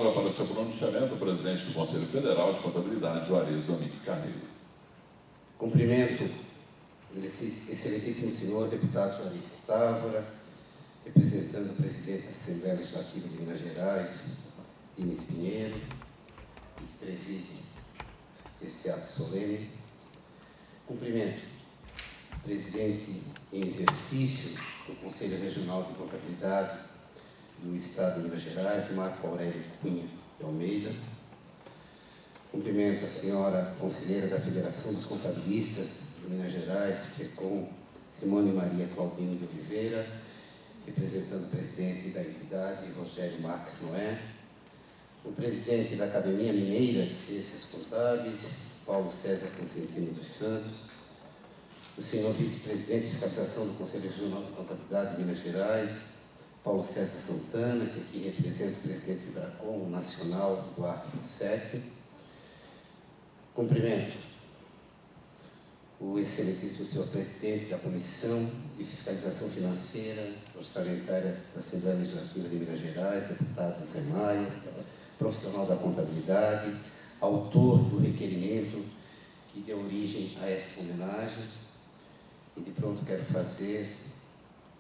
palavra para o seu pronunciamento o presidente do Conselho Federal de Contabilidade, Juarez Domingues Carneiro. Cumprimento o excelentíssimo senhor deputado Juarez Távora, representando o presidente da Assembleia Legislativa de Minas Gerais, Inês Pinheiro, que preside este ato solene. Cumprimento o presidente em exercício do Conselho Regional de Contabilidade do Estado de Minas Gerais, Marco Aurélio Cunha de Almeida. Cumprimento a senhora conselheira da Federação dos Contabilistas de Minas Gerais, FECOM, Simone Maria Claudino de Oliveira, representando o presidente da entidade, Rogério Marques Noé, o presidente da Academia Mineira de Ciências Contábeis, Paulo César Constantino dos Santos, o senhor vice-presidente de fiscalização do Conselho Regional de Contabilidade de Minas Gerais, Paulo César Santana, que aqui representa o presidente do IBRACON Nacional, Duarte Rossetti. Cumprimento o excelentíssimo senhor presidente da Comissão de Fiscalização Financeira Orçamentária da Assembleia Legislativa de Minas Gerais, deputado Zé Maia, profissional da contabilidade, autor do requerimento que deu origem a esta homenagem. E de pronto quero fazer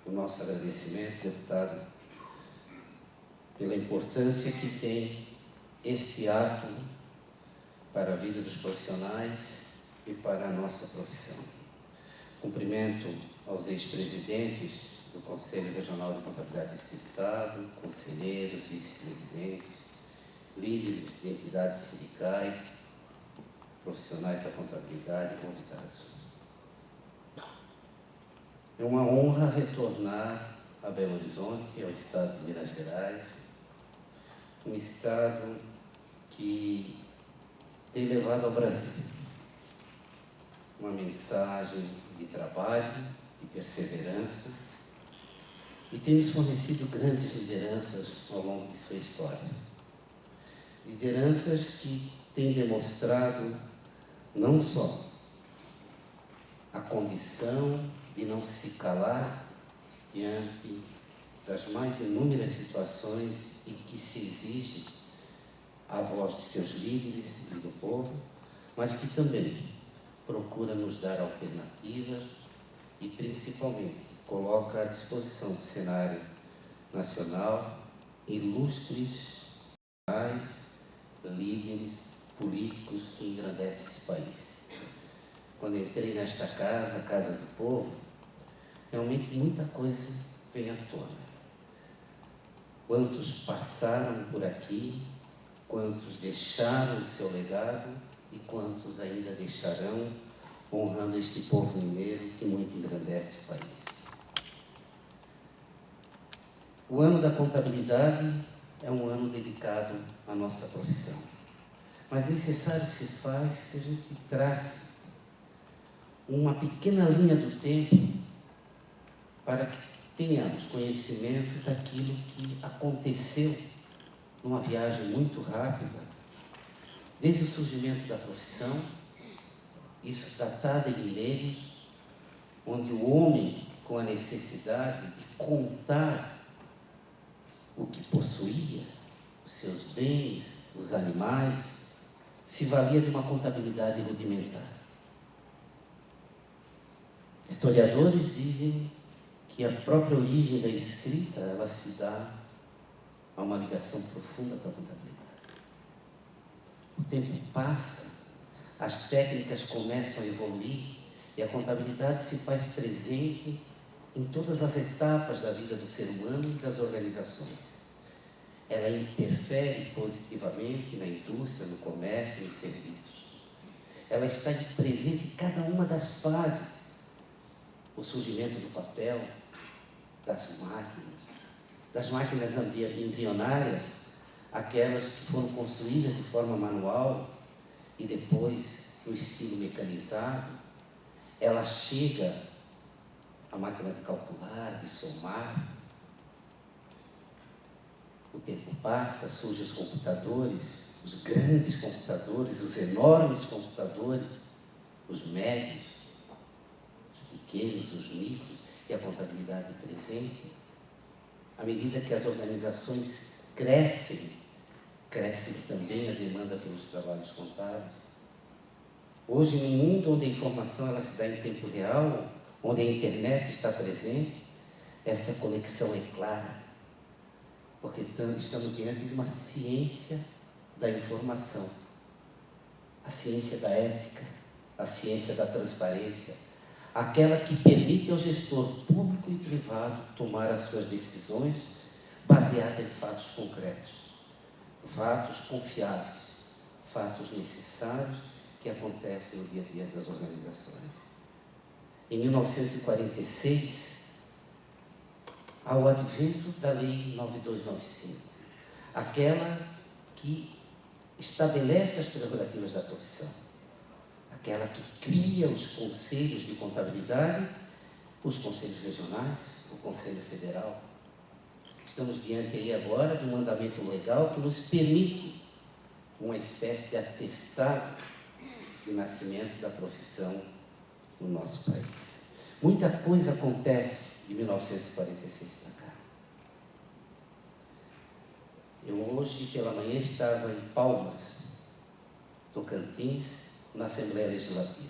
o nosso agradecimento, deputado, pela importância que tem este ato para a vida dos profissionais e para a nossa profissão. Cumprimento aos ex-presidentes do Conselho Regional de Contabilidade desse Estado, conselheiros, vice-presidentes, líderes de entidades sindicais, profissionais da contabilidade e convidados. É uma honra retornar a Belo Horizonte, ao estado de Minas Gerais, um estado que tem levado ao Brasil uma mensagem de trabalho, de perseverança, e tem nos fornecido grandes lideranças ao longo de sua história. Lideranças que têm demonstrado não só a condição de não se calar diante das mais inúmeras situações em que se exige a voz de seus líderes e do povo, mas que também procura nos dar alternativas e, principalmente, coloca à disposição do cenário nacional ilustres líderes políticos que engrandecem esse país. Quando entrei nesta casa, a Casa do Povo, realmente muita coisa vem à tona. Quantos passaram por aqui, quantos deixaram o seu legado e quantos ainda deixarão, honrando este povo mineiro que muito engrandece o país. O ano da contabilidade é um ano dedicado à nossa profissão, mas necessário se faz que a gente trace uma pequena linha do tempo para que tenhamos conhecimento daquilo que aconteceu numa viagem muito rápida, desde o surgimento da profissão, isso datada em milênios, onde o homem, com a necessidade de contar o que possuía, os seus bens, os animais, se valia de uma contabilidade rudimentar. Historiadores dizem que a própria origem da escrita, ela se dá a uma ligação profunda com a contabilidade. O tempo passa, as técnicas começam a evoluir e a contabilidade se faz presente em todas as etapas da vida do ser humano e das organizações. Ela interfere positivamente na indústria, no comércio e nos serviços. Ela está presente em cada uma das fases. O surgimento do papel, das máquinas embrionárias, aquelas que foram construídas de forma manual e depois no estilo mecanizado. Ela chega à máquina de calcular, de somar. O tempo passa, surgem os computadores, os grandes computadores, os enormes computadores, os médios, os pequenos, os micros, e a contabilidade presente. À medida que as organizações crescem cresce também a demanda pelos trabalhos contábeis. Hoje, num mundo onde a informação ela se dá em tempo real, onde a internet está presente, essa conexão é clara, porque estamos diante de uma ciência da informação, a ciência da ética, a ciência da transparência, aquela que permite ao gestor público e privado tomar as suas decisões baseadas em fatos concretos, fatos confiáveis, fatos necessários que acontecem no dia a dia das organizações. Em 1946, ao advento da Lei 9295, aquela que estabelece as prerrogativas da profissão, aquela que cria os conselhos de contabilidade, os conselhos regionais, o Conselho Federal. Estamos diante aí agora de um mandamento legal que nos permite uma espécie de atestado de nascimento da profissão no nosso país. Muita coisa acontece de 1946 para cá. Eu hoje pela manhã estava em Palmas, Tocantins, na Assembleia Legislativa.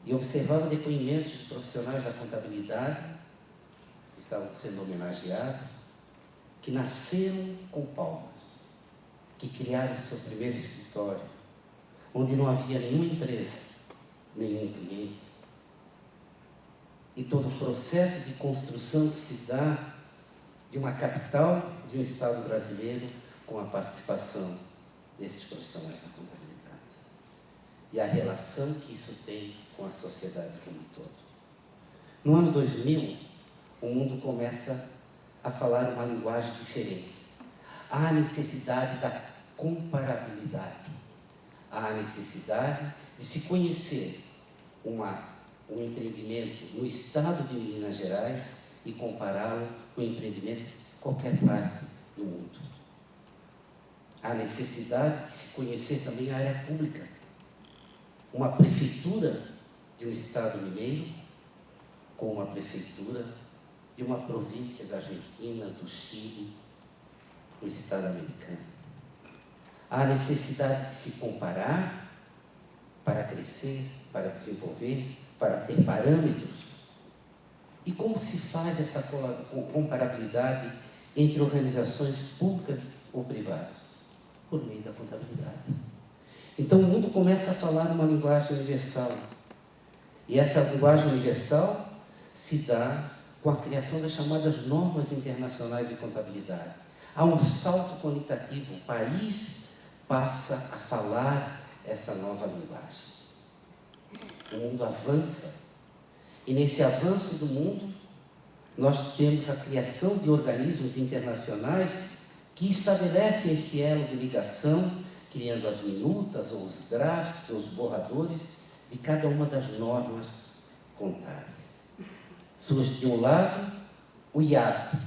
E observava depoimentos de profissionais da contabilidade que estavam sendo homenageados, que nasceram com Palmas, que criaram seu primeiro escritório, onde não havia nenhuma empresa, nenhum cliente. E todo o processo de construção que se dá de uma capital de um Estado brasileiro com a participação desses profissionais da contabilidade. E a relação que isso tem com a sociedade como um todo. No ano 2000, o mundo começa a falar uma linguagem diferente. Há a necessidade da comparabilidade. Há a necessidade de se conhecer um empreendimento no estado de Minas Gerais e compará-lo com o empreendimento de qualquer parte do mundo. Há a necessidade de se conhecer também a área pública. Uma prefeitura de um estado mineiro com uma prefeitura de uma província da Argentina, do Chile, do estado americano. Há a necessidade de se comparar para crescer, para desenvolver, para ter parâmetros. E como se faz essa comparabilidade entre organizações públicas ou privadas? Por meio da contabilidade. Então o mundo começa a falar uma linguagem universal. E essa linguagem universal se dá com a criação das chamadas normas internacionais de contabilidade. Há um salto qualitativo. O país passa a falar essa nova linguagem. O mundo avança. E nesse avanço do mundo, nós temos a criação de organismos internacionais que estabelecem esse elo de ligação, criando as minutas, ou os drafts, ou os borradores de cada uma das normas contábeis. Surge de um lado o IASB,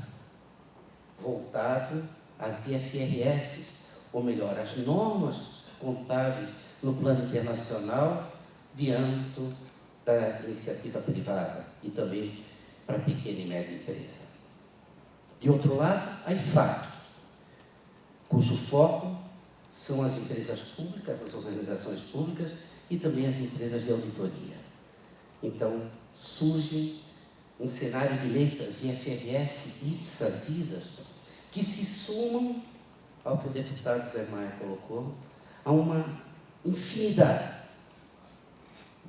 voltado às IFRS, ou melhor, às normas contábeis no plano internacional, de âmbito da iniciativa privada e também para pequena e média empresa. De outro lado, a IFAC, cujo foco são as empresas públicas, as organizações públicas e também as empresas de auditoria. Então, surge um cenário de letras IFRS, IPSAS, ISAs, que se somam ao que o deputado Zé Maia colocou, a uma infinidade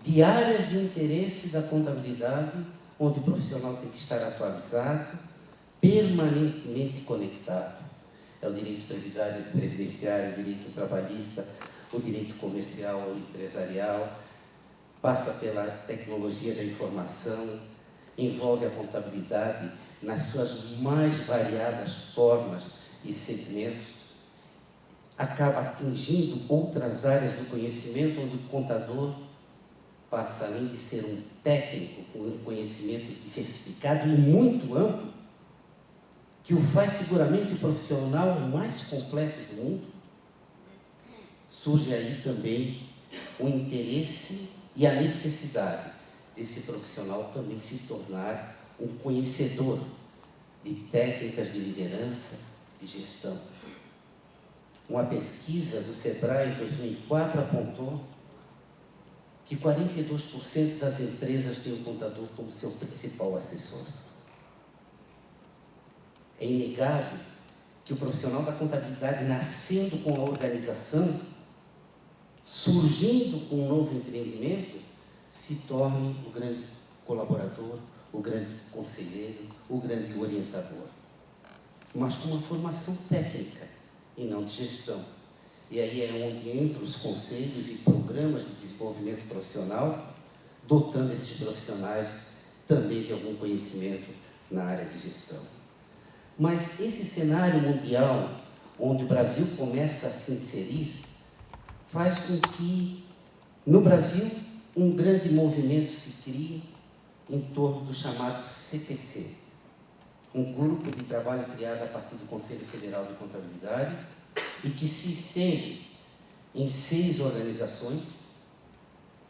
de áreas de interesse da contabilidade, onde o profissional tem que estar atualizado, permanentemente conectado. É o direito previdenciário, o direito trabalhista, o direito comercial ou empresarial, passa pela tecnologia da informação, envolve a contabilidade nas suas mais variadas formas e segmentos, acaba atingindo outras áreas do conhecimento, onde o contador passa, além de ser um técnico com um conhecimento diversificado e muito amplo, que o faz seguramente o profissional mais completo do mundo, surge aí também o interesse e a necessidade desse profissional também se tornar um conhecedor de técnicas de liderança e gestão. Uma pesquisa do SEBRAE em 2004 apontou que 42% das empresas têm o contador como seu principal assessor. É inegável que o profissional da contabilidade, nascendo com a organização, surgindo com um novo empreendimento, se torne o grande colaborador, o grande conselheiro, o grande orientador. Mas com uma formação técnica e não de gestão. E aí é onde entram os conselhos e programas de desenvolvimento profissional, dotando esses profissionais também de algum conhecimento na área de gestão. Mas esse cenário mundial, onde o Brasil começa a se inserir, faz com que, no Brasil, um grande movimento se crie em torno do chamado CPC, um grupo de trabalho criado a partir do Conselho Federal de Contabilidade e que se estende em 6 organizações,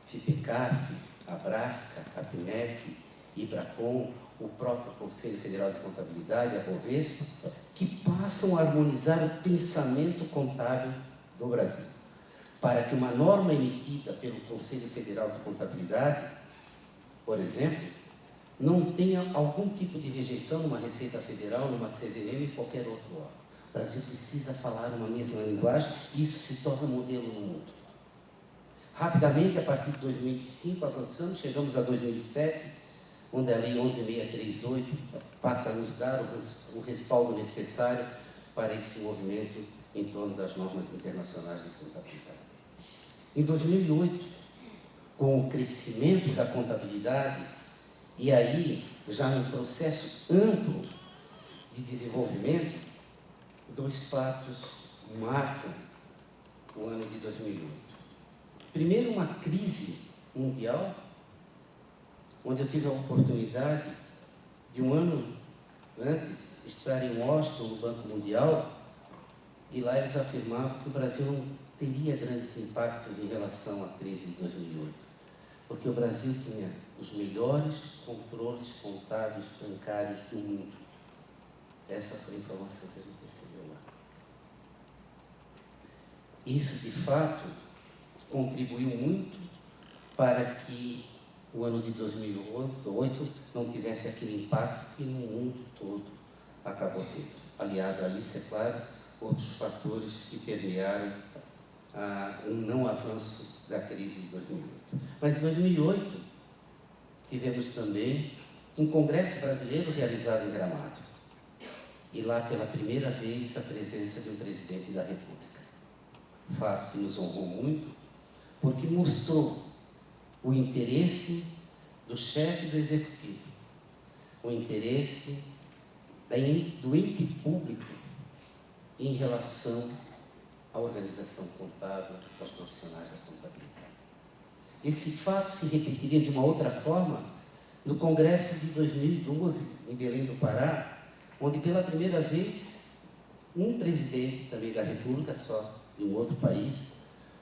FIPECAF, Abrasca, APMEC, IBRACON, o próprio Conselho Federal de Contabilidade, a Bovespa, que passam a harmonizar o pensamento contábil do Brasil, para que uma norma emitida pelo Conselho Federal de Contabilidade, por exemplo, não tenha algum tipo de rejeição numa Receita Federal, numa CVM e qualquer outro órgão. O Brasil precisa falar uma mesma linguagem e isso se torna modelo no mundo. Rapidamente, a partir de 2005, avançamos, chegamos a 2007, onde a Lei 11.638 passa a nos dar o respaldo necessário para esse movimento em torno das normas internacionais de contabilidade. Em 2008, com o crescimento da contabilidade, e aí, já num processo amplo de desenvolvimento, 2 fatos marcam o ano de 2008. Primeiro, uma crise mundial, onde eu tive a oportunidade de, um ano antes, estar em Washington, no Banco Mundial, e lá eles afirmavam que o Brasil não teria grandes impactos em relação à crise de 2008, porque o Brasil tinha os melhores controles contábeis bancários do mundo. Essa foi a informação que a gente recebeu lá. Isso, de fato, contribuiu muito para que o ano de 2008 não tivesse aquele impacto que no mundo todo acabou tendo. Aliado a isso, é claro, outros fatores que permearam um não avanço da crise de 2008. Mas em 2008, tivemos também um congresso brasileiro realizado em Gramado. E lá, pela primeira vez, a presença de um presidente da República. Fato que nos honrou muito, porque mostrou o interesse do chefe do Executivo, o interesse do ente público em relação à organização contábil dos profissionais da contabilidade. Esse fato se repetiria de uma outra forma no Congresso de 2012, em Belém do Pará, onde pela primeira vez um presidente também da República, só de um outro país,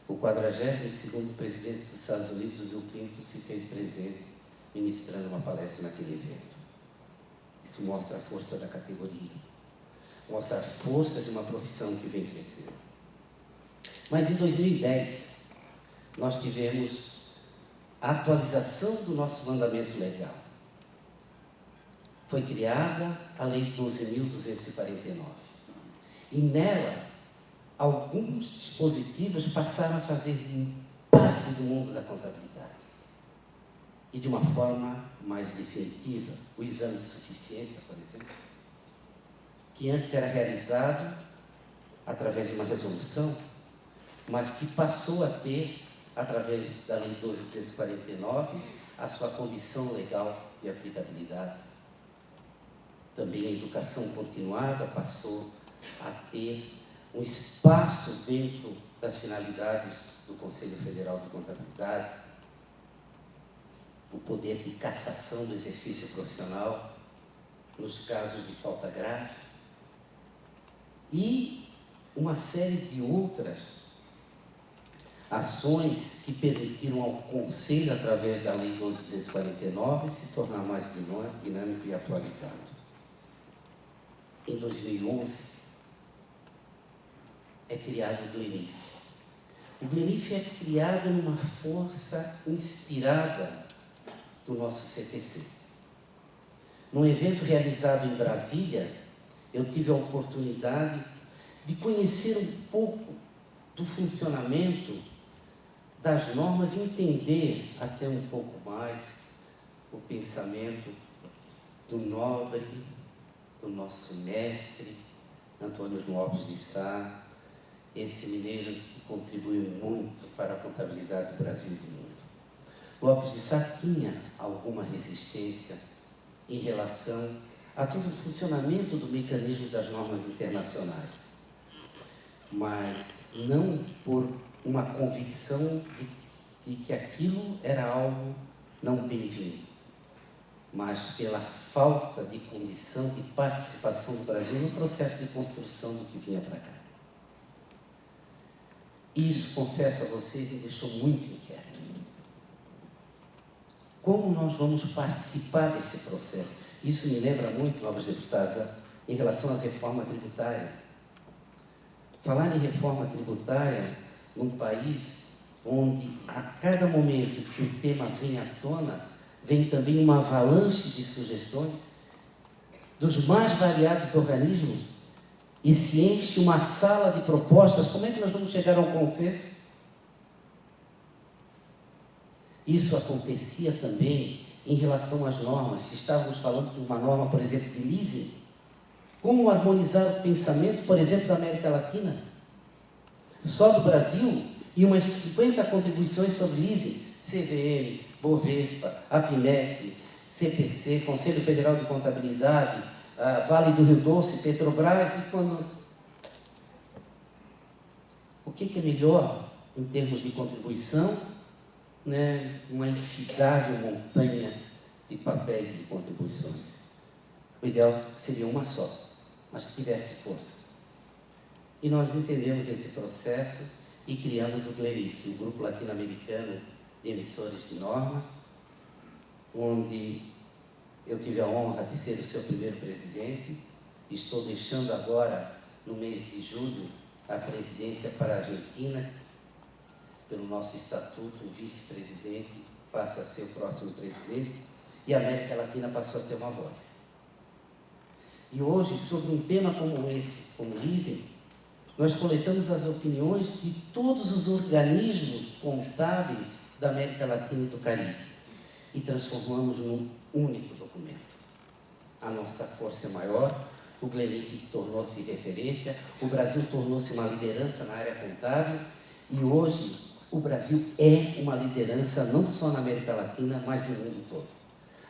o 42º presidente dos Estados Unidos, o Bill Clinton, se fez presente, ministrando uma palestra naquele evento. Isso mostra a força da categoria, mostra a força de uma profissão que vem crescendo. Mas em 2010, nós tivemos a atualização do nosso mandamento legal. Foi criada a Lei 12.249. E nela, alguns dispositivos passaram a fazer parte do mundo da contabilidade. E de uma forma mais definitiva, o exame de suficiência, por exemplo, que antes era realizado através de uma resolução, mas que passou a ter, através da Lei 12.249, a sua condição legal de aplicabilidade. Também a educação continuada passou a ter um espaço dentro das finalidades do Conselho Federal de Contabilidade, o poder de cassação do exercício profissional nos casos de falta grave e uma série de outras ações que permitiram ao Conselho, através da Lei 12.249, se tornar mais dinâmico e atualizado. Em 2011, é criado o GLENIF. O GLENIF é criado numa força inspirada do nosso CPC. Num evento realizado em Brasília, eu tive a oportunidade de conhecer um pouco do funcionamento das normas e entender até um pouco mais o pensamento do nobre, do nosso mestre, Antônio Lopes de Sá, esse mineiro que contribuiu muito para a contabilidade do Brasil e do mundo. Lopes de Sá tinha alguma resistência em relação a todo o funcionamento do mecanismo das normas internacionais, mas não por uma convicção de que aquilo era algo não bem-vindo, mas pela falta de condição de participação do Brasil no processo de construção do que vinha para cá. Isso, confesso a vocês, me deixou muito inquieto. Como nós vamos participar desse processo? Isso me lembra muito, nobres deputados, em relação à reforma tributária. Falar em reforma tributária num país onde, a cada momento que o tema vem à tona, vem também uma avalanche de sugestões dos mais variados organismos e se enche uma sala de propostas. Como é que nós vamos chegar a um consenso? Isso acontecia também em relação às normas. Se estávamos falando de uma norma, por exemplo, de leasing, como harmonizar o pensamento, por exemplo, da América Latina? Só do Brasil, e umas 50 contribuições sobre leasing, CVM, Bovespa, APIMEC, CPC, Conselho Federal de Contabilidade, Vale do Rio Doce, Petrobras, e quando... O que é melhor em termos de contribuição? Né? Uma infindável montanha de papéis e de contribuições. O ideal seria uma só, mas que tivesse força. E nós entendemos esse processo e criamos o GLENIF, o Grupo Latino-Americano de Emissores de Normas, onde eu tive a honra de ser o seu primeiro presidente. Estou deixando agora, no mês de julho, a presidência para a Argentina. Pelo nosso estatuto, o vice-presidente passa a ser o próximo presidente e a América Latina passou a ter uma voz. E hoje, sobre um tema como esse, como leasing, nós coletamos as opiniões de todos os organismos contábeis da América Latina e do Caribe e transformamos num único documento. A nossa força é maior, o GLENIF tornou-se referência, o Brasil tornou-se uma liderança na área contábil e hoje o Brasil é uma liderança não só na América Latina, mas no mundo todo.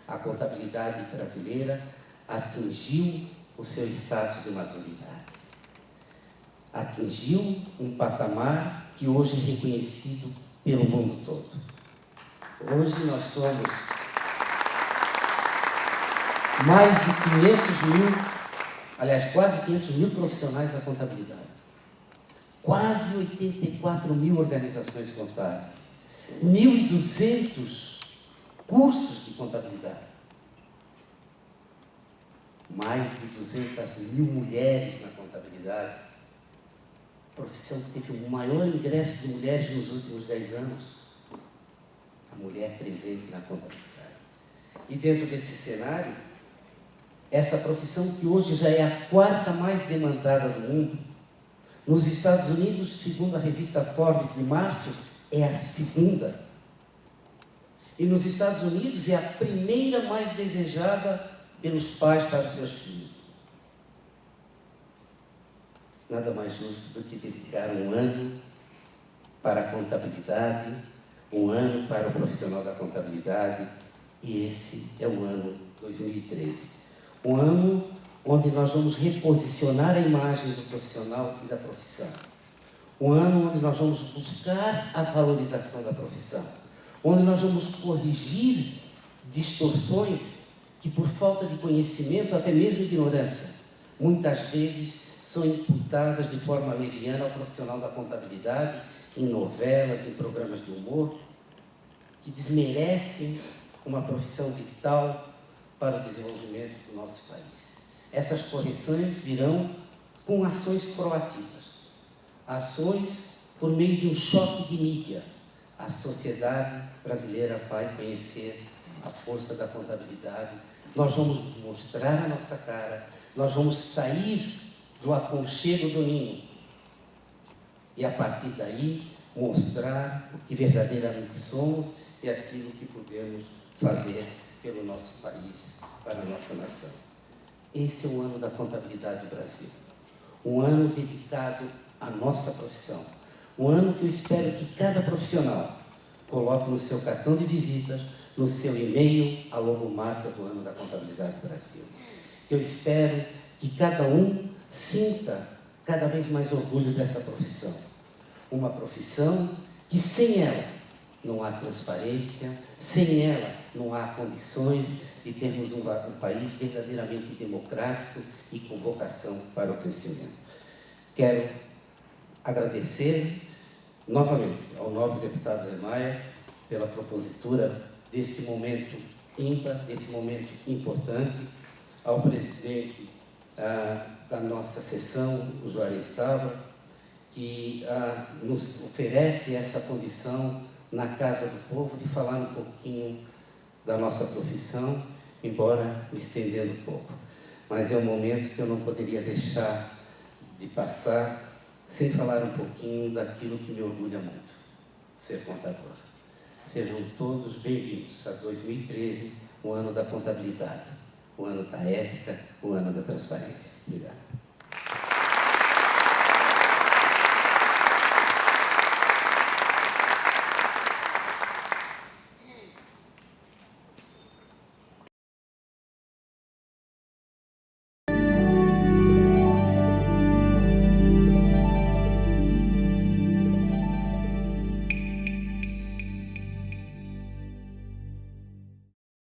A contabilidade brasileira atingiu o seu status de maturidade. Atingiu um patamar que hoje é reconhecido pelo mundo todo. Hoje nós somos mais de 500 mil profissionais da contabilidade. Quase 84 mil organizações contábeis, 1.200 cursos de contabilidade, mais de 200 mil mulheres na contabilidade, profissão que teve o maior ingresso de mulheres nos últimos 10 anos, a mulher presente na contabilidade. E dentro desse cenário, essa profissão que hoje já é a quarta mais demandada do mundo, nos Estados Unidos, segundo a revista Forbes de março, é a segunda. E nos Estados Unidos é a primeira mais desejada pelos pais para os seus filhos. Nada mais justo do que dedicar um ano para a contabilidade, um ano para o profissional da contabilidade, e esse é o ano 2013. Um ano onde nós vamos reposicionar a imagem do profissional e da profissão. Um ano onde nós vamos buscar a valorização da profissão, onde nós vamos corrigir distorções que, por falta de conhecimento, até mesmo ignorância, muitas vezes são imputadas de forma leviana ao profissional da contabilidade, em novelas, em programas de humor, que desmerecem uma profissão vital para o desenvolvimento do nosso país. Essas correções virão com ações proativas. ações por meio de um choque de mídia. A sociedade brasileira vai conhecer a força da contabilidade. Nós vamos mostrar a nossa cara, nós vamos sair do aconchego do ninho e, a partir daí, mostrar o que verdadeiramente somos e aquilo que podemos fazer pelo nosso país, para a nossa nação. Esse é o ano da contabilidade do Brasil. Um ano dedicado à nossa profissão. Um ano que eu espero que cada profissional coloque no seu cartão de visitas, no seu e-mail, a logomarca do ano da contabilidade do Brasil. Eu espero que cada um sinta cada vez mais orgulho dessa profissão. Uma profissão que sem ela não há transparência, sem ela não há condições de termos um país verdadeiramente democrático e com vocação para o crescimento. Quero agradecer novamente ao nobre deputado Zé Maia pela propositura deste momento ímpar, desse momento importante, ao presidente da nossa sessão, o Juarez Távora, que nos oferece essa condição na Casa do Povo de falar um pouquinho da nossa profissão, embora me estendendo um pouco. Mas é um momento que eu não poderia deixar de passar sem falar um pouquinho daquilo que me orgulha muito, ser contador. Sejam todos bem-vindos a 2013, o ano da contabilidade, o ano da ética, o ano da transparência. Obrigado.